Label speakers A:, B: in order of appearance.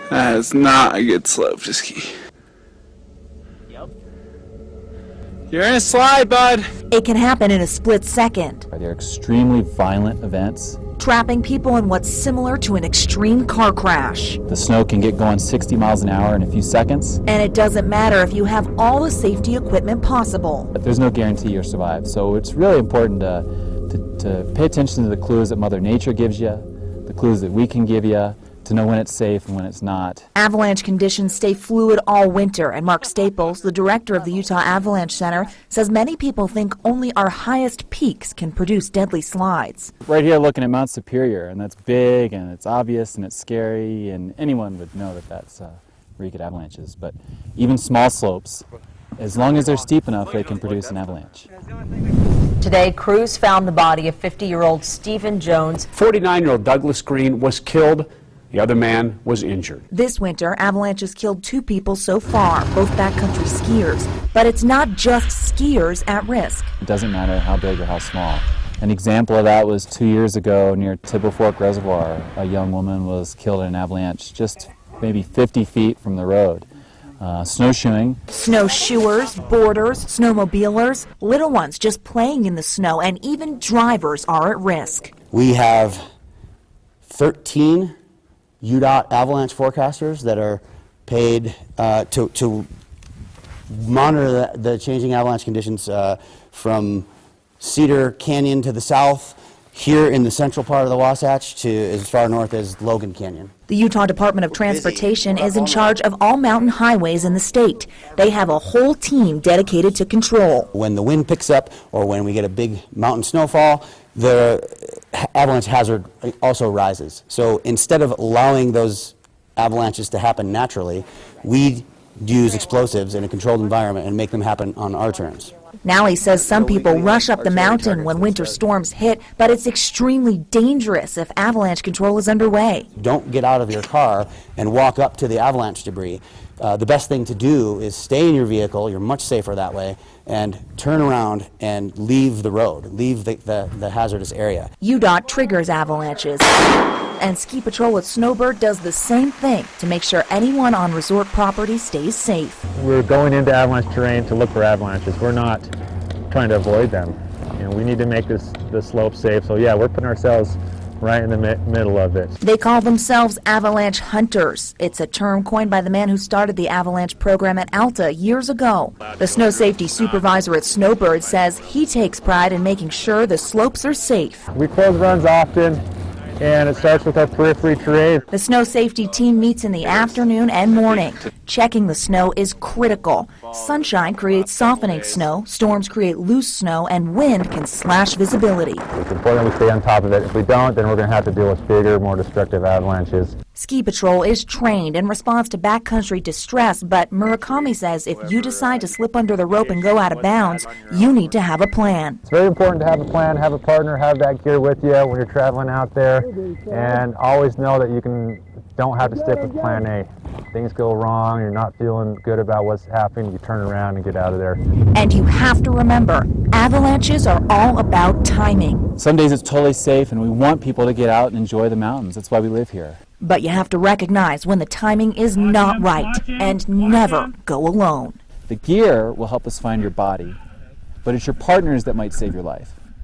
A: That is not a good slope to ski.
B: Yep.
A: You're in a slide, bud.
C: It can happen in a split second,
D: They're extremely violent events.
C: trapping people in what's similar to an extreme car crash.
D: The snow can get going 60 miles an hour in a few seconds,
C: And it doesn't matter if you have all the safety equipment possible.
D: but there's no guarantee you'll survive. So it's really important to pay attention to the clues that Mother Nature gives you, the clues that we can give you, to know when it's safe and when it's not.
C: Avalanche conditions stay fluid all winter, and Mark Staples, the director of the Utah Avalanche Center, says many people think only our highest peaks can produce deadly slides.
D: Right here looking at Mount Superior, and that's big and it's obvious and it's scary, and anyone would know that that's where you get avalanches. But even small slopes, as long as they're steep enough, they can produce an avalanche.
B: Today, crews found the body of 50-year-old Stephen Jones.
E: 49-year-old Douglas Green was killed. The other man was injured.
C: This winter, avalanches killed 2 people so far, both backcountry skiers. But it's not just skiers at risk.
D: It doesn't matter how big or how small. An example of that was 2 years ago near Tibble Fork Reservoir. A young woman was killed in an avalanche just maybe 50 feet from the road. Snowshoeing.
C: Snowshoers, boarders, snowmobilers, little ones just playing in the snow, and even drivers are at risk.
F: We have 13 UDOT avalanche forecasters that are paid to monitor the changing avalanche conditions from Cedar Canyon to the south, here in the central part of the Wasatch to as far north as Logan Canyon.
C: The Utah Department of Transportation is in charge of all mountain highways in the state. They have a whole team dedicated to control.
F: When the wind picks up or when we get a big mountain snowfall, the avalanche hazard also rises. So instead of allowing those avalanches to happen naturally, we use explosives in a controlled environment and make them happen on our terms.
C: Nally says some people rush up the mountain when winter storms hit, but it's extremely dangerous if avalanche control is underway.
F: Don't get out of your car and walk up to the avalanche debris. The best thing to do is stay in your vehicle, you're much safer that way, and turn around and leave the road, leave the hazardous area.
C: UDOT triggers avalanches, and Ski Patrol with Snowbird does the same thing to make sure anyone on resort property stays safe.
G: We're going into avalanche terrain to look for avalanches. We're not trying to avoid them. You know, we need to make the slope safe. So yeah, we're putting ourselves right in the middle of it.
C: They call themselves avalanche hunters. It's a term coined by the man who started the avalanche program at Alta years ago. The snow safety supervisor at Snowbird says he takes pride in making sure the slopes are safe.
G: We close runs often, and it starts with our periphery terrain.
C: The snow safety team meets in the afternoon and morning. Checking the snow is critical. Sunshine creates softening snow, storms create loose snow, and wind can slash visibility.
G: It's important we stay on top of it. If we don't, then we're going to have to deal with bigger, more destructive avalanches.
C: Ski Patrol is trained in response to backcountry distress, but Murakami says if you decide to slip under the rope and go out of bounds, you need to have a plan.
G: It's very important to have a plan, have a partner, have that gear with you when you're traveling out there, and always know that you don't have to stick with plan A. Things go wrong, you're not feeling good about what's happening, you turn around and get out of there.
C: And you have to remember, avalanches are all about timing.
D: Some days it's totally safe, and we want people to get out and enjoy the mountains. That's why we live here.
C: But you have to recognize when the timing is not right, and never go alone.
D: The gear will help us find your body, but it's your partners that might save your life.